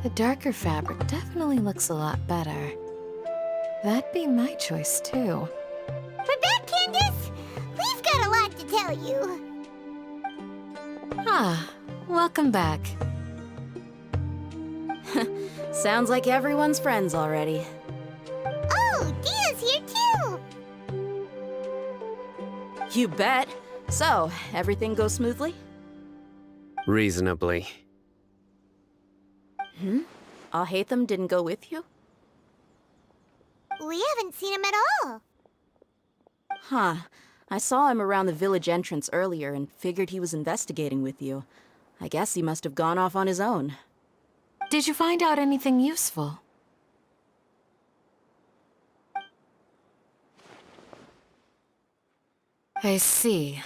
The darker fabric definitely looks a lot better. That'd be my choice, too. We're back, Candace! We've got a lot to tell you. Ah, welcome back. Sounds like everyone's friends already. Oh, Dia's here too! You bet. So, everything goes smoothly? Reasonably. Alhaitham didn't go with you? We haven't seen him at all. Huh. I saw him around the village entrance earlier and figured he was investigating with you. I guess he must have gone off on his own. Did you find out anything useful? I see.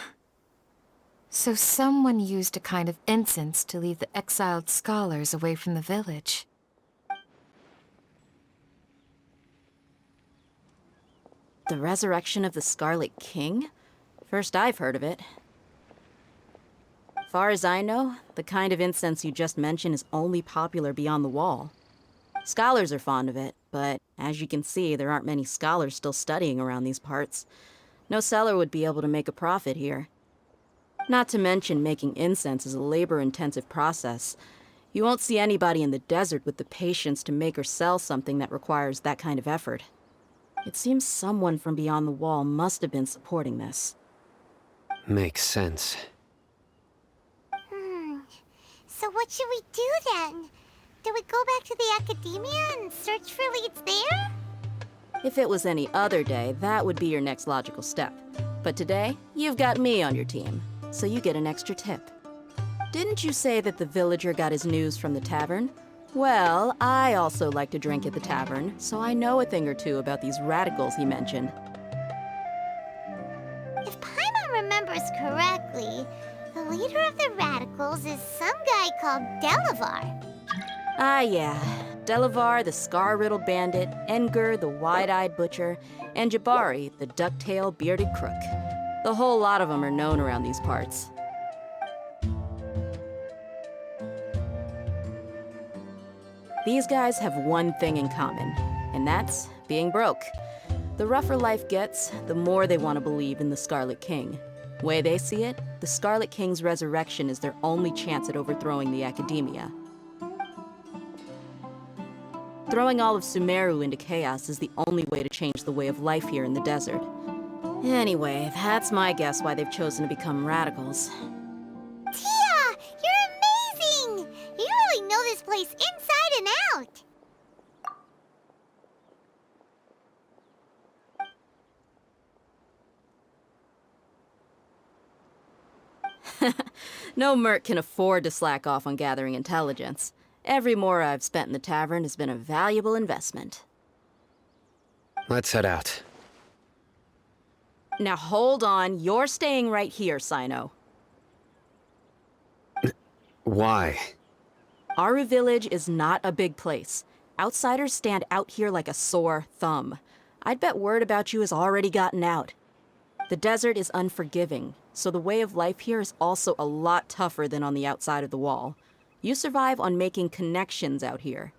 So someone used a kind of incense to lead the exiled scholars away from the village. The resurrection of the Scarlet King? First I've heard of it. Far as I know, the kind of incense you just mentioned is only popular beyond the wall. Scholars are fond of it, but as you can see, there aren't many scholars still studying around these parts. No seller would be able to make a profit here. Not to mention, making incense is a labor-intensive process. You won't see anybody in the desert with the patience to make or sell something that requires that kind of effort. It seems someone from beyond the wall must have been supporting this. Makes sense. So what should we do then? Do we go back to the academia and search for leads there? If it was any other day, that would be your next logical step. But today, you've got me on your team, so you get an extra tip. Didn't you say that the villager got his news from the tavern? Well, I also like to drink at the tavern, so I know a thing or two about these radicals he mentioned. If Paimon remembers correctly, the leader of the radicals is some guy called Delavar. Ah, yeah. Delavar, the scar-riddled bandit, Enger, the wide-eyed butcher, and Jabari, the duck-tailed bearded crook. The whole lot of them are known around these parts. These guys have one thing in common, and that's being broke. The rougher life gets, the more they want to believe in the Scarlet King. Way they see it, the Scarlet King's resurrection is their only chance at overthrowing the academia. Throwing all of Sumeru into chaos is the only way to change the way of life here in the desert. Anyway, that's my guess why they've chosen to become radicals. Tia! You're amazing! You really know this place inside and out! No merc can afford to slack off on gathering intelligence. Every mora I've spent in the tavern has been a valuable investment. Let's head out. Now hold on, you're staying right here, Sino. Why? Aru Village is not a big place. Outsiders stand out here like a sore thumb. I'd bet word about you has already gotten out. The desert is unforgiving, so the way of life here is also a lot tougher than on the outside of the wall. You survive on making connections out here.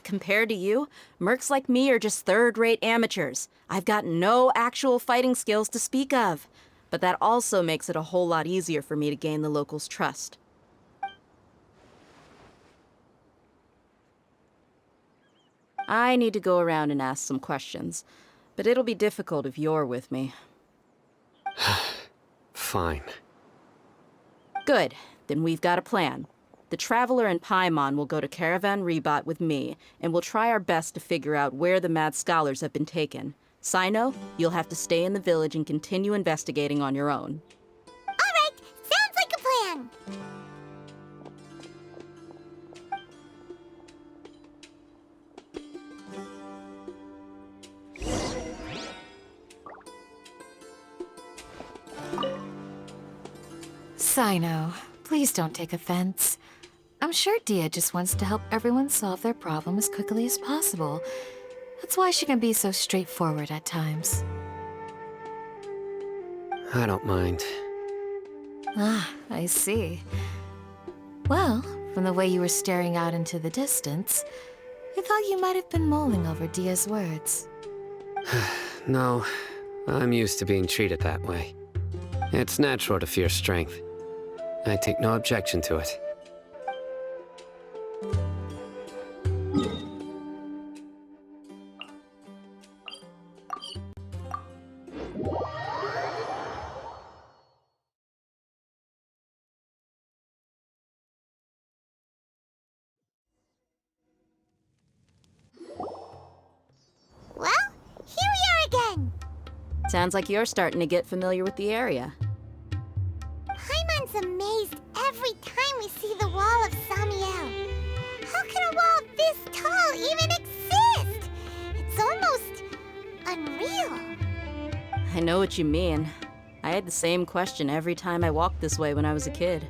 Compared to you, mercs like me are just third-rate amateurs. I've got no actual fighting skills to speak of. But that also makes it a whole lot easier for me to gain the locals' trust. I need to go around and ask some questions, but it'll be difficult if you're with me. Fine. Good. Then we've got a plan. The Traveler and Paimon will go to Caravan Rebat with me, and we'll try our best to figure out where the mad scholars have been taken. Sino, you'll have to stay in the village and continue investigating on your own. All right, sounds like a plan. Sino, please don't take offense. I'm sure Dia just wants to help everyone solve their problem as quickly as possible. That's why she can be so straightforward at times. I don't mind. Ah, I see. Well, From the way you were staring out into the distance, I thought you might have been mulling over Dia's words. No, I'm used to being treated that way. It's natural to fear strength. I take no objection to it. Well, here we are again. Sounds like you're starting to get familiar with the area. Paimon's amazed every time we see the wall of Samiel. How can a wall this tall even exist? It's almost unreal. I know what you mean. I had the same question every time I walked this way when I was a kid.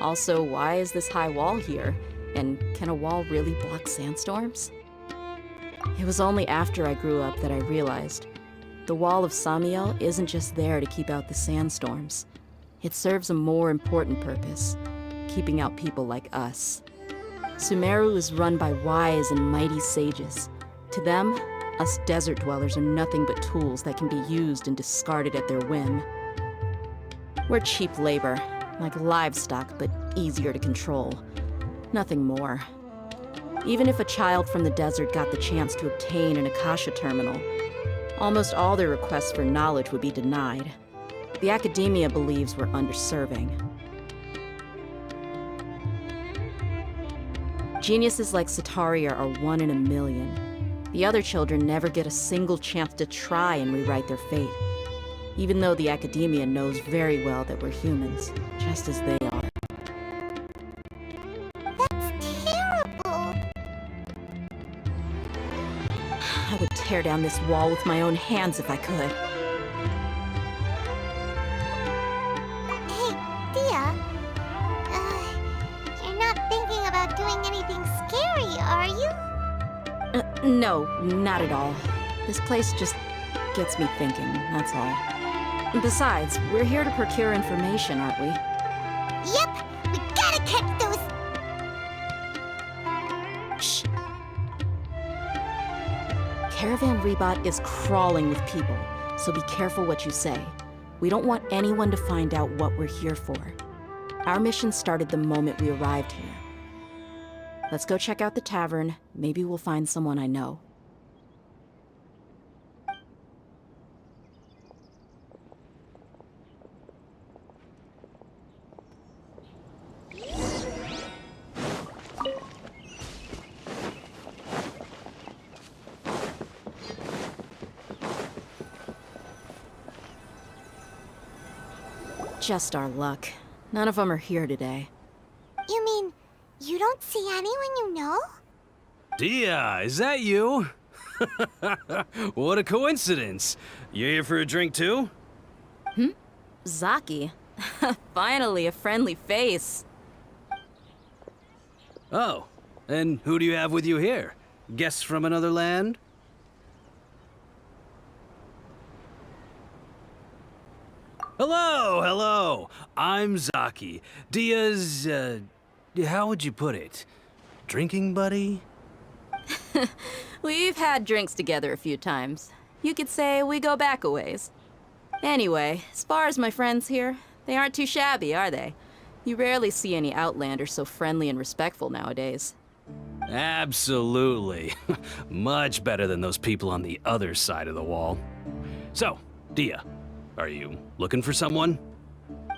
Also, why is this high wall here? And can a wall really block sandstorms? It was only after I grew up that I realized the wall of Samiel isn't just there to keep out the sandstorms. It serves a more important purpose, keeping out people like us. Sumeru is run by wise and mighty sages. To them, us desert dwellers are nothing but tools that can be used and discarded at their whim. We're cheap labor, like livestock, but easier to control. Nothing more. Even if a child from the desert got the chance to obtain an Akasha terminal, almost all their requests for knowledge would be denied. The academia believes we're underserving. Geniuses like Sataria are one in a million. The other children never get a single chance to try and rewrite their fate, even though the academia knows very well that we're humans, just as they are. That's terrible. I would tear down this wall with my own hands if I could. Hey, Dia. You're not thinking about doing anything scary, are you? No, not at all. This place just gets me thinking, that's all. Besides, we're here to procure information, aren't we? Yep, we gotta catch those. Shh. Caravan Rebot is crawling with people, so be careful what you say. We don't want anyone to find out what we're here for. Our mission started the moment we arrived here. Let's go check out the tavern. Maybe we'll find someone I know. Just our luck. None of them are here today. You mean you don't see anyone you know? Dia, is that you? What a coincidence. You here for a drink too? Zaki. Finally, a friendly face. Oh, and who do you have with you here? Guests from another land? Hello, hello. I'm Zaki. Dia's, how would you put it? Drinking buddy? We've had drinks together a few times. You could say we go back a ways. Anyway, as far as my friends here, they aren't too shabby, are they? You rarely see any Outlanders so friendly and respectful nowadays. Absolutely. Much better than those people on the other side of the wall. So, Dia, are you looking for someone?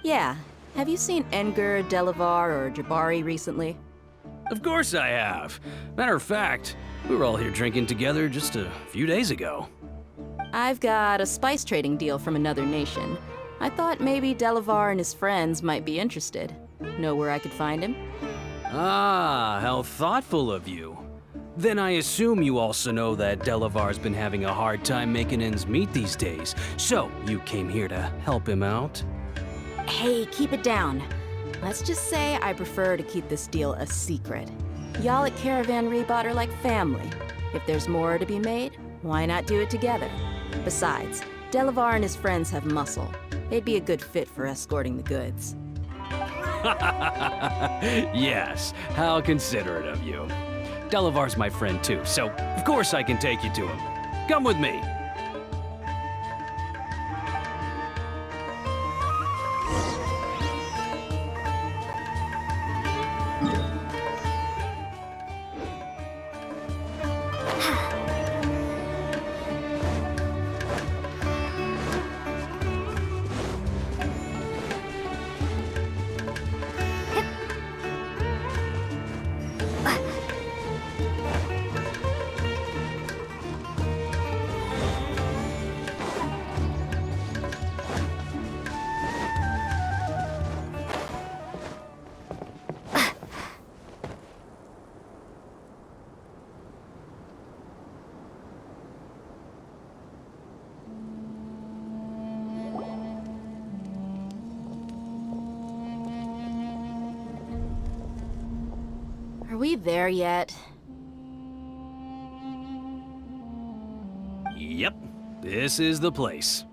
Yeah. Have you seen Edgar, Delavar, or Jabari recently? Of course I have. Matter of fact, we were all here drinking together just a few days ago. I've got a spice trading deal from another nation. I thought maybe Delavar and his friends might be interested. Know where I could find him? Ah, how thoughtful of you. Then I assume you also know that Delavar's been having a hard time making ends meet these days, so you came here to help him out? Hey, keep it down. Let's just say I prefer to keep this deal a secret. Y'all at Caravan Rebot are like family. If there's more to be made, why not do it together? Besides, Delavar and his friends have muscle. They'd be a good fit for escorting the goods. Yes, how considerate of you. Delavar's my friend too, so of course I can take you to him. Come with me. Are we there yet? Yep, this is the place.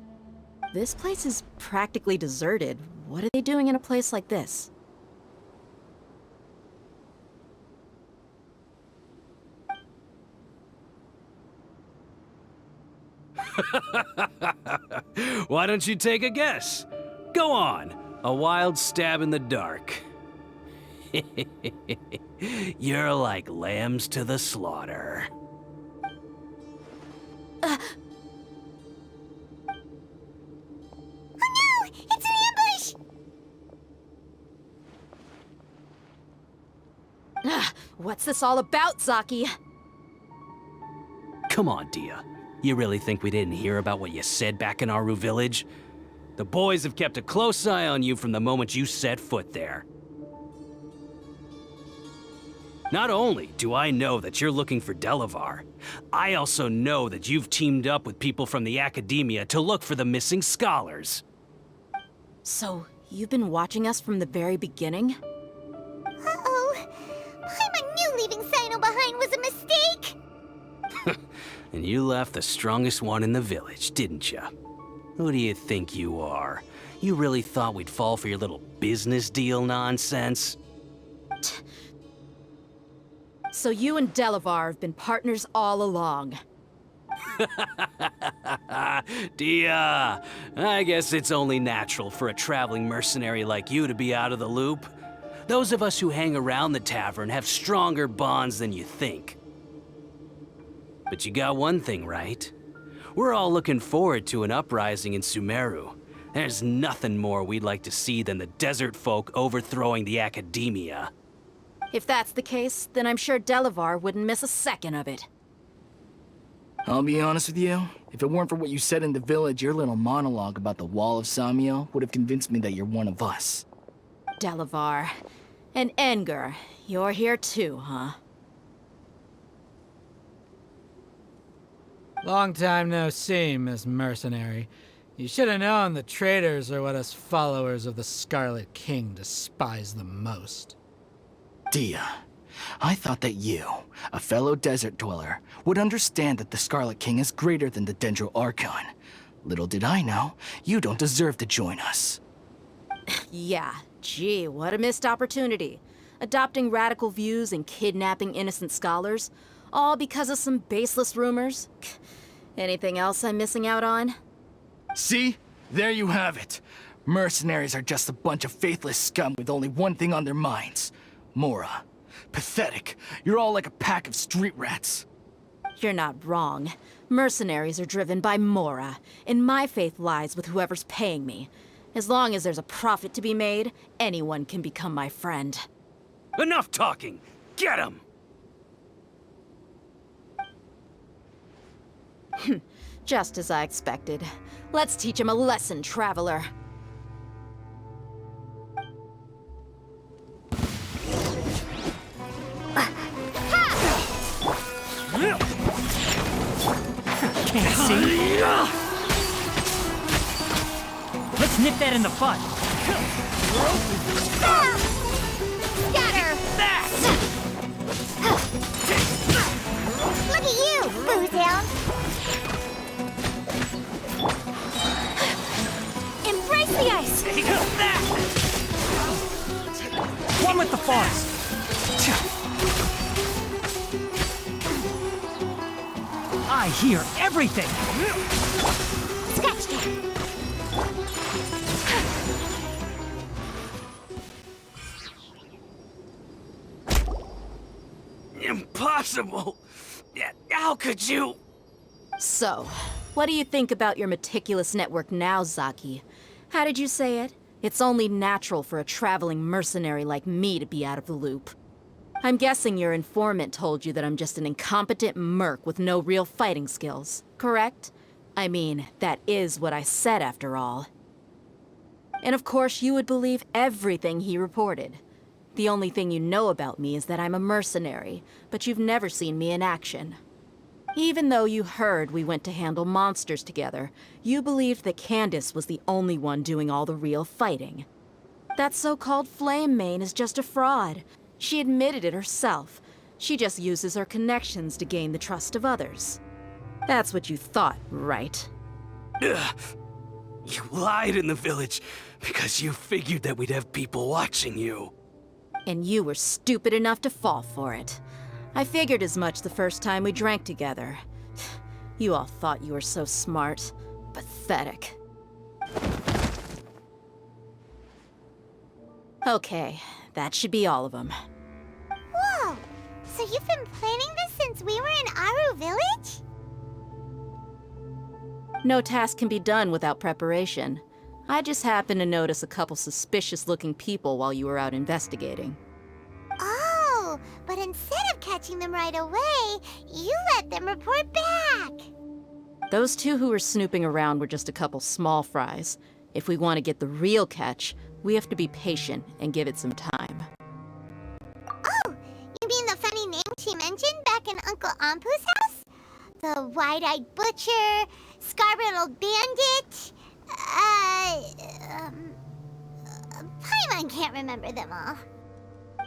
This place is practically deserted. What are they doing in a place like this? Why don't you take a guess? Go on, a wild stab in the dark. You're like lambs to the slaughter. Oh no! It's an ambush! What's this all about, Zaki? Come on, Dia. You really think we didn't hear about what you said back in Aru Village? The boys have kept a close eye on you from the moment you set foot there. Not only do I know that you're looking for Delavar, I also know that you've teamed up with people from the Academia to look for the missing scholars. So, you've been watching us from the very beginning? Uh-oh. Paimon knew leaving Sino behind was a mistake! And you left the strongest one in the village, didn't you? Who do you think you are? You really thought we'd fall for your little business deal nonsense? So you and Delavar have been partners all along. Dia, I guess it's only natural for a traveling mercenary like you to be out of the loop. Those of us who hang around the tavern have stronger bonds than you think. But you got one thing right. We're all looking forward to an uprising in Sumeru. There's nothing more we'd like to see than the desert folk overthrowing the Academia. If that's the case, then I'm sure Delavar wouldn't miss a second of it. I'll be honest with you. If it weren't for what you said in the village, your little monologue about the Wall of Samiel would have convinced me that you're one of us. Delavar. And Enger, you're here too, huh? Long time no see, Miss Mercenary. You should have known the traitors are what us followers of the Scarlet King despise the most. Dia, I thought that you, a fellow desert dweller, would understand that the Scarlet King is greater than the Dendro Archon. Little did I know, you don't deserve to join us. Yeah, gee, what a missed opportunity. Adopting radical views and kidnapping innocent scholars, all because of some baseless rumors. Anything else I'm missing out on? See? There you have it. Mercenaries are just a bunch of faithless scum with only one thing on their minds. Mora. Pathetic. You're all like a pack of street rats. You're not wrong. Mercenaries are driven by Mora, and my faith lies with whoever's paying me. As long as there's a profit to be made, anyone can become my friend. Enough talking! Get him! Just as I expected. Let's teach him a lesson, traveler. Can't see. Let's nip that in the bud. Scatter! Look at you, Boozehound! Embrace the ice! one with the force. I hear everything. Scratch that. Impossible! How could you? So, what do you think about your meticulous network now, Zaki? How did you say it? It's only natural for a traveling mercenary like me to be out of the loop. I'm guessing your informant told you that I'm just an incompetent merc with no real fighting skills, correct? I mean, that is what I said after all. And of course you would believe everything he reported. The only thing you know about me is that I'm a mercenary, but you've never seen me in action. Even though you heard we went to handle monsters together, you believed that Candace was the only one doing all the real fighting. That so-called Flame Mane is just a fraud. She admitted it herself. She just uses her connections to gain the trust of others. That's what you thought, right? Ugh. You lied in the village because you figured that we'd have people watching you. And you were stupid enough to fall for it. I figured as much the first time we drank together. You all thought you were so smart. Pathetic. Okay, that should be all of them. Whoa! So you've been planning this since we were in Aru Village? No task can be done without preparation. I just happened to notice a couple suspicious-looking people while you were out investigating. Oh, but instead of catching them right away, you let them report back. Those two who were snooping around were just a couple small fries. If we want to get the real catch, we have to be patient and give it some time. Oh, you mean the funny name she mentioned back in Uncle Ampu's house? The wide-eyed butcher, scar-riddled bandit, Paimon can't remember them all.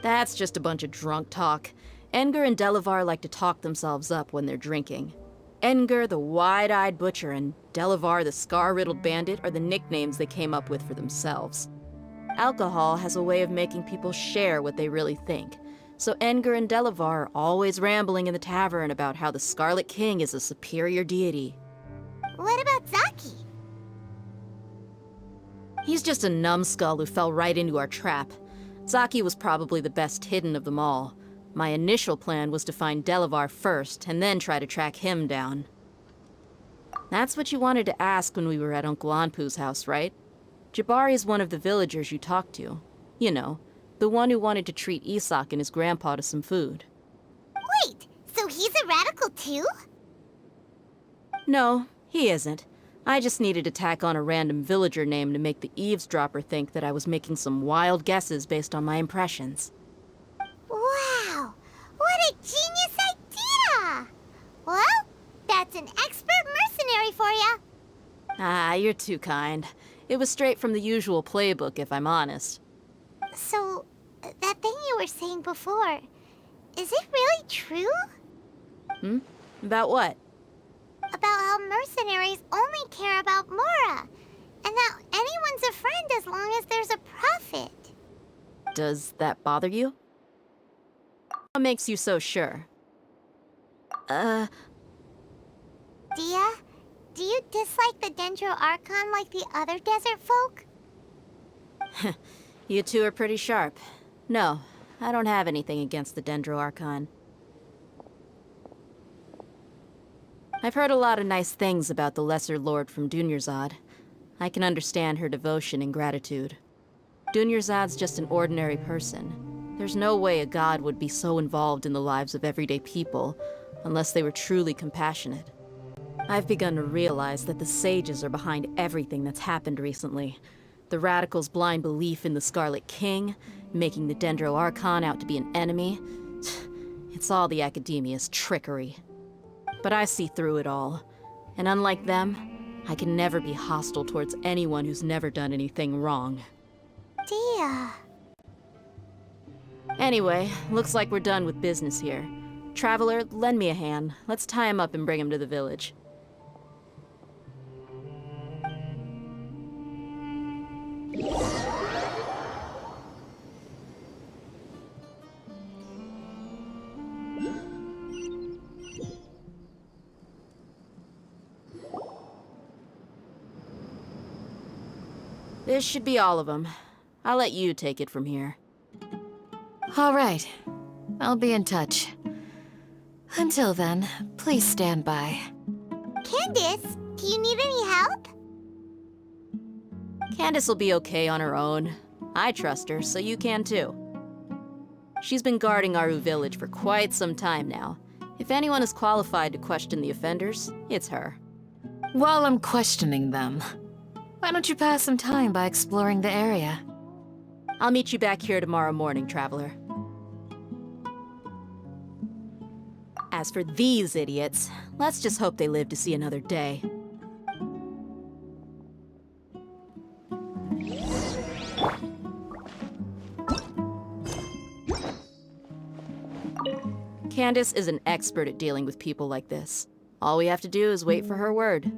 That's just a bunch of drunk talk. Edgar and Delavar like to talk themselves up when they're drinking. Edgar, the wide-eyed butcher, and Delavar, the scar-riddled bandit, are the nicknames they came up with for themselves. Alcohol has a way of making people share what they really think. So Edgar and Delavar are always rambling in the tavern about how the Scarlet King is a superior deity. What about Zaki? He's just a numbskull who fell right into our trap. Zaki was probably the best hidden of them all. My initial plan was to find Delavar first, and then try to track him down. That's what you wanted to ask when we were at Uncle Anpu's house, right? Jabari is one of the villagers you talked to. You know, the one who wanted to treat Isak and his grandpa to some food. Wait, so he's a radical too? No, he isn't. I just needed to tack on a random villager name to make the eavesdropper think that I was making some wild guesses based on my impressions. Wow, what a genius idea! Well, that's an expert mercenary for ya. Ah, you're too kind. It was straight from the usual playbook, if I'm honest. So, that thing you were saying before, is it really true? About what? About how mercenaries only care about Mora, and that anyone's a friend as long as there's a profit. Does that bother you? What makes you so sure? Dia, do you dislike the Dendro Archon like the other desert folk? You two are pretty sharp. No, I don't have anything against the Dendro Archon. I've heard a lot of nice things about the Lesser Lord from Dunyarzad. I can understand her devotion and gratitude. Dunyarzad's just an ordinary person. There's no way a god would be so involved in the lives of everyday people, unless they were truly compassionate. I've begun to realize that the sages are behind everything that's happened recently. The radicals' blind belief in the Scarlet King, making the Dendro Archon out to be an enemy. It's all the academia's trickery. But I see through it all. And unlike them, I can never be hostile towards anyone who's never done anything wrong. Dia. Anyway, looks like we're done with business here. Traveler, lend me a hand. Let's tie him up and bring him to the village. This should be all of them. I'll let you take it from here. All right. I'll be in touch. Until then, please stand by. Candace, do you need any help? Candace will be okay on her own. I trust her, so you can too. She's been guarding Aru Village for quite some time now. If anyone is qualified to question the offenders, it's her. While I'm questioning them, why don't you pass some time by exploring the area? I'll meet you back here tomorrow morning, Traveler. As for these idiots, let's just hope they live to see another day. Candace is an expert at dealing with people like this. All we have to do is wait for her word.